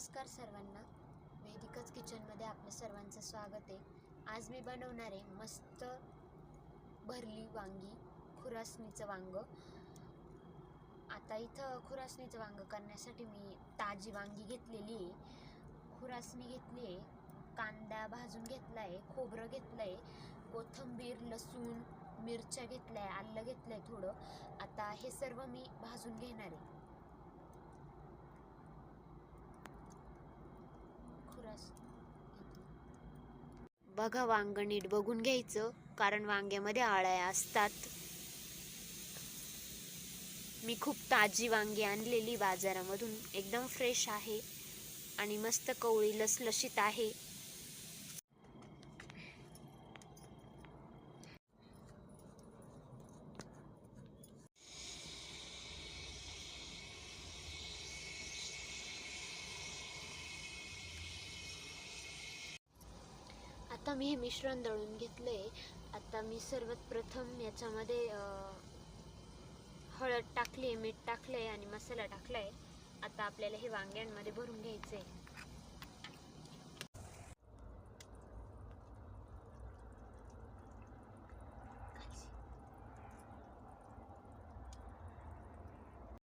नमस्कार सर्वांना, वेदिकाच किचनमध्ये आपलं सर्वांचं स्वागत आहे. आज मी बनवणार आहे मस्त भरली वांगी, खुरासणीचं वांग. आता इथं खुरासणीचं वांग करण्यासाठी मी ताजी वांगी घेतलेली आहे, खुरासणी घेतली आहे, कांदा भाजून घेतला आहे, खोबरं घेतलं आहे, कोथिंबीर, लसूण, मिरच्या घेतल्या आहे, आलं घेतलं आहे थोडं. आता हे सर्व मी भाजून घेणार आहे. बघा, वांग नीट बघून घ्यायचं, कारण वांग्यामध्ये आळ्या असतात. मी खूप ताजी वांगी आणलेली बाजारामधून, एकदम फ्रेश आहे आणि मस्त कवळी लसलशीत आहे. आता मी हे मिश्रण दळून घेतलंय. आता मी सर्वात प्रथम याच्यामध्ये हळद टाकली, मीठ टाकलंय आणि मसाला टाकलाय. आता आपल्याला हे वांग्यांमध्ये भरून घ्यायचंय.